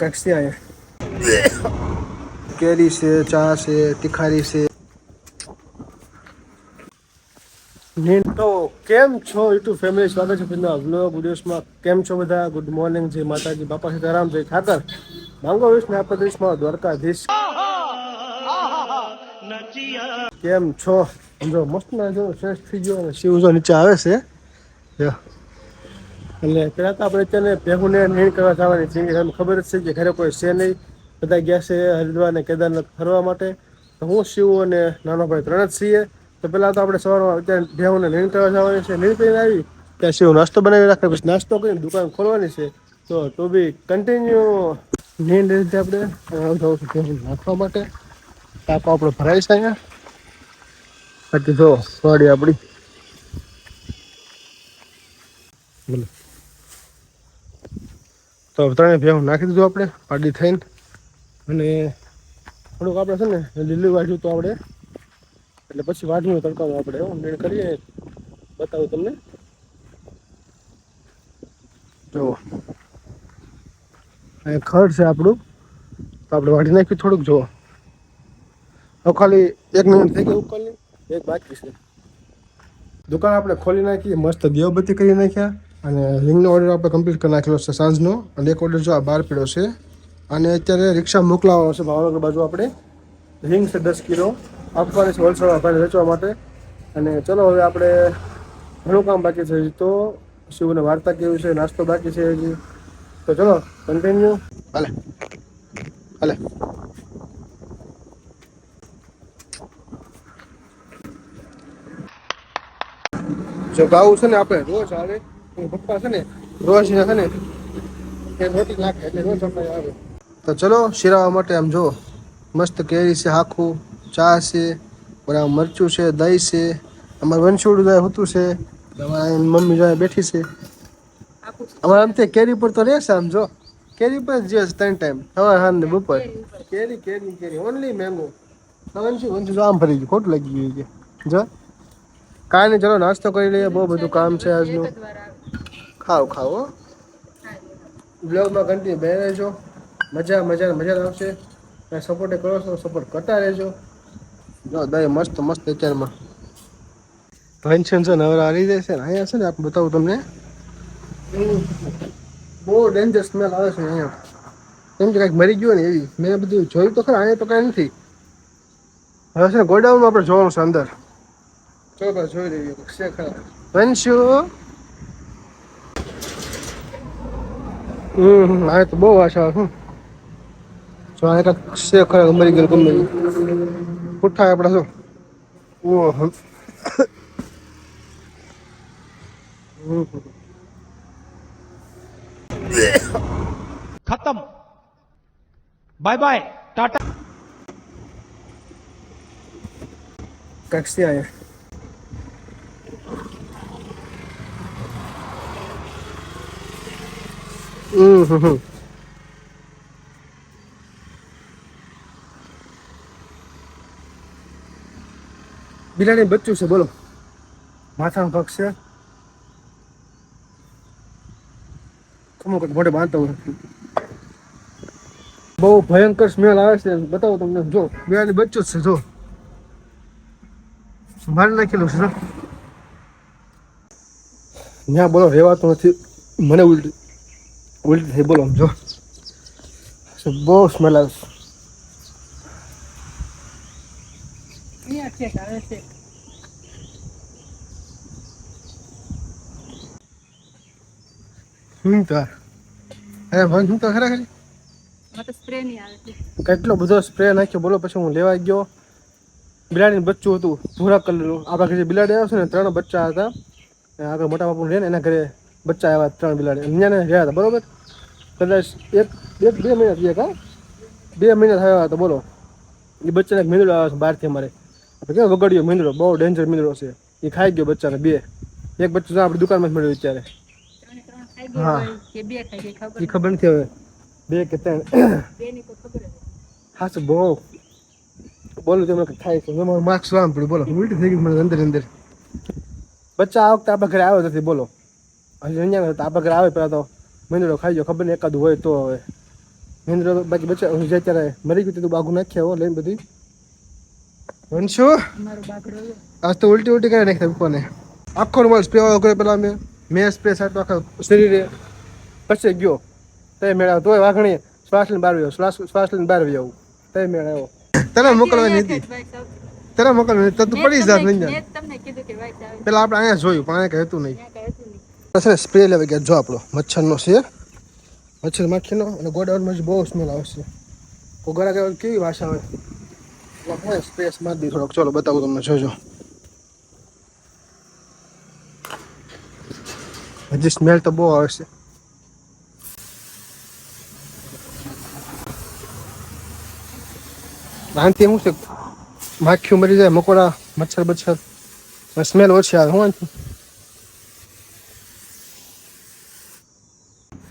કક્ષી આયા કેરી છે, ચા છે, તિખારી છે. તો કેમ છો યુટ્યુબ ફેમિલી, સ્વાગત છે વ્લોગ વિડીયોસમાં. કેમ છો બધા? ગુડ મોર્નિંગ, જય માતાજી, બાપા સીતારામ, જય ઠાકર. માંગો વિષ્ણુ આપણા દેશમાં દ્વારકાધીશ. કેમ છો? જો મસ્ત ના જો ફ્રેશ થઈ ગયો અને શિવ જો નીચે આવે છે. એટલે પેલા તો આપણે અત્યારે ભેહુને નીણ કરવા જવાની છે. ખબર જ છે કે ઘરે કોઈ છે નહીં. બધા ગયા છે હરિદ્વાર અને કેદારનાથ ફરવા માટે. હું, શિવ અને નાનો ભાઈ ત્રણ જ છીએ. તો પેલા તો આપણે સવારમાં અત્યારે ભેહુને નીણ કરવા જવાની છે. નીણ કરીને આવી ત્યાં શિવ નાસ્તો બનાવી રાખે, પછી નાસ્તો કરીને દુકાન ખોલવાની છે. તો બી કન્ટિન્યુ નીણ લીધી આપણે નાખવા માટે. ટાંકો આપણો ભરાય છે અહીંયા. બાકી જો વાડી આપણી તો ત્રણેય ભેહું નાખી દીધું આપણે પાડી થઈને. અને થોડુંક આપણે છે ને લીલું વાઢ્યું તો આપણે, એટલે પછી વાઢીને તડકામાં આપણે નીણ કરીએ. બતાવું તમને. જો અહીં ખડ છે આપણું, તો આપણે વાઢી નાખ્યું થોડુંક. જો હવે ખાલી 1 મિનિટ થઈ ગઈ ઉકળની, એક બાકી છે. દુકાન આપણે ખોલી નાખી, મસ્ત દીવાબત્તી કરી નાખ્યા. અને રિંગનો ઓર્ડર આપણે કમ્પ્લીટ કરી નાખેલો છે સાંજનો. અને એક ઓર્ડર જો આ બહાર પડ્યો છે. અને અત્યારે રિક્ષા મોકલાવવાનો છે ભાવનગર બાજુ. આપણે રિંગ છે 10 કિલો આપવાની છે હોલસેલ ભાઈને વેચવા માટે. અને ચલો હવે આપણે ઘણું કામ બાકી છે હજી તો. શિવને વાર્તા કેવી છે, નાસ્તો બાકી છે હજી. તો ચલો કન્ટિન્યુ. હાલે હાલે. જો ગાવું છે ને આપણે રોજ આવે. પપ્પા છે ને રોજ છે ને એ રોટી નાખે એટલે રોજ આપણે આવે. તો ચલો શિરાવા માટે આમ જો મસ્ત કેરી છે, આખું ચા છે, બરાબર મરચું છે, દહીં છે. અમારે વંશુડ હોતું છે. અમારા મમ્મી જો બેઠી છે. અમારે આમ તે કેરી પર તો રહેશે. આમ જો કેરી પર જ 3 ટાઈમ સવાર સાંજ ને બપોર. કેરી કેરી કેરી ઓનલી મેંગો. વંશુ આમ ફરી ગયું, ખોટું લાગી ગયું કે જો. કાંઈ નહીં, ચલો નાસ્તો કરી લઈએ. બહુ બધું કામ છે આજનું. ખાવ ખાવ હો. બ્લોગમાં કન્ટિન્યુ બે રહેજો. મજા આવશે. સપોર્ટ કરો છો, સપોર્ટ કરતા રહેજો. જો દહીં મસ્ત મસ્ત અત્યારમાં ટેન્શન છે ને હવે આવી જાય છે ને. અહીંયા છે ને આપણે બતાવું તમને, બહુ ડેન્જર સ્મેલ આવે છે અહીંયા. કેમ કે કંઈક મરી ગયો ને એવી. મેં બધું જોયું તો ખરા, અહીંયા તો કાંઈ નથી. હવે છે ને ગોડાઉનમાં આપણે જોવાનું છે અંદર. ચલો ભાઈ જોઈ લઈએ છે ખરા. વંશુ આ તો બહુ આશા શું જો આ એક છે ખરા મરી ગયેલું ગમે પુઠ્ઠા આપણા શું. ઓહો खत्म बाय बाय टाटा કક્ષી આયા બિલાડી બચ્ચું છે. બોલો માથાનો પગ છે. અમુક મોઢે બાંધતા હોય. બહુ ભયંકર સ્મેલ આવે છે. બતાવો તમને. જો બિલાડી બચ્ચું જ છે. જો મારી નાખેલું છે. ત્યાં બોલો રહેવાતું નથી. મને ઉલટી થઈ. બોલો જો બહુ સ્મેલ આવે છે. ખરેખર કેટલો બધો સ્પ્રે નાખ્યો બોલો. પછી હું લેવા ગયો. બિલાડીનું બચ્ચું હતું ભૂરા કલરનું. આપણા ઘરે બિલાડી આવે છે ને 3 બચ્ચા હતા. આગળ મોટા બાપુ રહે ને એના ઘરે બચ્ચા આવ્યા 3 બિલાડી. અહીંયા રહ્યા હતા બરોબર. કદાચ 1-2 મહિના થયા હતા. 2 મહિના થયા હતા બોલો. એ બચ્ચાને મીંદડો આવે છે બહારથી. અમારે આપણે કેવો વગડ્યો મીંદડો, બહુ ડેન્જર મીંદડો છે. એ ખાઈ ગયો બચ્ચાને 2. એક બચ્ચું આપણી દુકાનમાં જ મળ્યું અત્યારે. હા એ ખબર નથી હવે 2 કે 3. હા તો બહુ બોલું તો થાય છે. માર્ક્સ લાવવાનું પડ્યું. બોલો ઉલટી થઈ ગઈ મને અંદર. બચ્ચા આ વખતે આપણા ઘરે આવ્યો નથી બોલો. હજી અહીંયા આપણા ઘરે આવે પેલા તો મીંદડો ખાઈ ગયો. ખબર નહીં એકાદું હોય તો. હવે મહેન્દ્ર બાકી બચ્ચા જે અત્યારે મરી ગયું તું બાગું નાખ્યા હો લઈને બધી વંશો આજ તો ઉલટી ઉલટી કરી નાખી પપ્પાને આખો રૂમાલ સ્પ્રે વાળો કરે પેલા મેં સ્પ્રે સાટો આખા શરીરે પછી ગયો તય મેળા તોય વાઘણી શ્વાસ લઈને બહાર આવ્યો શ્વાસ લઈને બહાર આવ્યો તય મેળા આવ્યો તને મોકલવાની હતી તને મોકલવાની તો તું પડી જાત નહીં પેલા આપણે અહીંયા જોયું પણ અહીંયા કઈ હતું નહીં સ્પ્રે લેવા ગયા જો આપણો મચ્છરનો છે મચ્છર માખીનો અને ગોડાઉનમાં બહુ સ્મેલ આવશે કોગરા કે કેવી ભાષા આવે સ્પેસ મારી દી થોડોક ચલો બતાવું તમને જોજો હજી સ્મેલ તો બહુ આવે છે આનાથી શું છે માખીઓ મરી જાય મકોડા મચ્છર બચ્છર સ્મેલ ઓછી આવે હું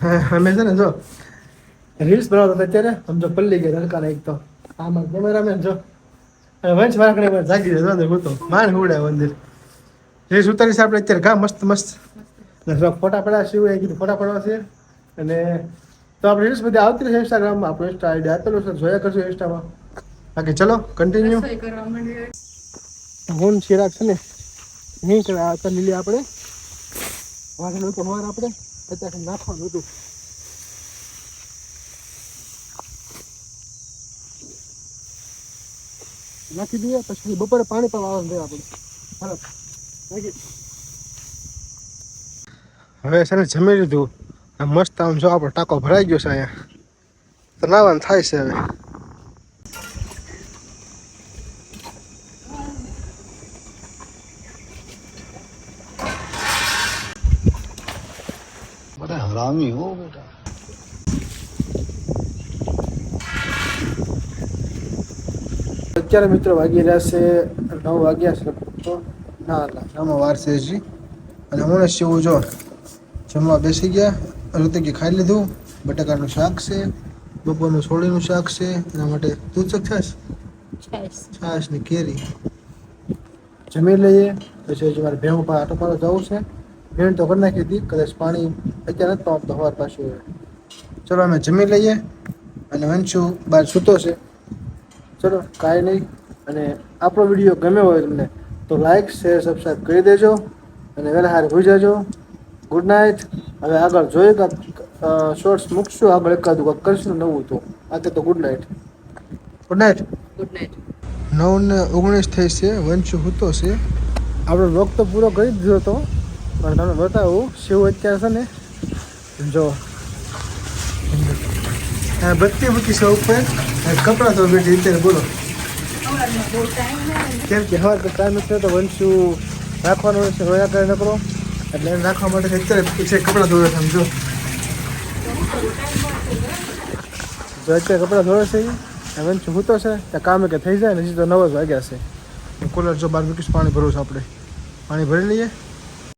અમે છે ને જો રીલ્સ બનાવતા અત્યારે સમજો પલ્લી ગયા હલકા એક તો આમાં કેમેરામેન જો વંશ વાળાને જાગી જાય હું તો માન ઉડે મંદિર રીલ્સ ઉતારી છે આપણે અત્યારે કા મસ્ત મસ્ત ફોટા પડ્યા છે એવું કીધું ફોટા પડવા છે અને તો આપણે રીલ્સ બધી આવતી રહેશે ઇન્સ્ટાગ્રામમાં આપણો ઇન્સ્ટા આઈડી આપેલો છે જોયા કરજો ઇન્સ્ટામાં બાકી ચલો કન્ટિન્યુ હું ચિરાગ છે ને નહીં કરે આ લીલી આપણે વાઘનું તો હોર આપણે અત્યારે નાખવાનું હતું નાખી દઈએ પછી બપોરે પાણી પણ આવવાનું રહે આપણે હવે છે ને જમી લીધું આમ મસ્ત આમ જો આપણો ટાંકો ભરાઈ ગયો છે અહીંયા તો નાવાનું થાય છે હવે बड़ा हरामी हो बेटा અત્યારે મિત્રો વાગી રહ્યા છે 9 વાગ્યા છે તો ના આમાં વાર છે હજી અને હમણાં શિવ જો જમવા બેસી ગયા ઋતિકે ખાઈ લીધું બટાકાનું શાક છે બપોરનું સોળીનું શાક છે એના માટે દૂધ છાશ છાશ ને કેરી જમી લઈએ પછી હજી મારે ભેહું આટો મારો જવું છે ભેણ તો કરી નાખી હતી કદાચ પાણી અત્યારે નથી આપતો સવાર પાછું ચલો અમે જમી લઈએ અને વંશુ બહાર સૂતો છે ચલો કાંઈ નહીં અને આપણો વિડીયો ગમ્યો હોય તમને તો લાઈક શેર સબસ્ક્રાઈબ કરી દેજો અને વહેલા હારે હોઈ જજો ગુડ નાઇટ હવે આગળ જોઈએ કે શોર્ટ્સ મૂકશું આગળ એકાદું કાંઈક કરશું નવું તો આજે તો ગુડ નાઇટ ગુડ નાઇટ 9:19 થઈ છે વંશુ સૂતો છે આપણો વ્લોગ તો પૂરો કરી જ દીધો હતો પણ તમને બતાવું શિવ અત્યારે છે ને જો બત્તી મૂકી છે ઉપર કપડાં તો બેઠી અત્યારે બોલો કેમ કે હવે તો ટાઈમ નથી તો વંશુ રાખવાનું હોય છે રોયા કરે નકરો એટલે એને રાખવા માટે અત્યારે પીછે કપડાં ધોવે છે સમજો જો અત્યારે કપડાં ધોવે છે એ વંશુ સૂતો છે ત્યાં કામે કે થઈ જાય ને હજી તો 9 જ વાગ્યા છે કુલર જો બહાર મૂકીશ પાણી ભરવું છે આપણે પાણી ભરી લઈએ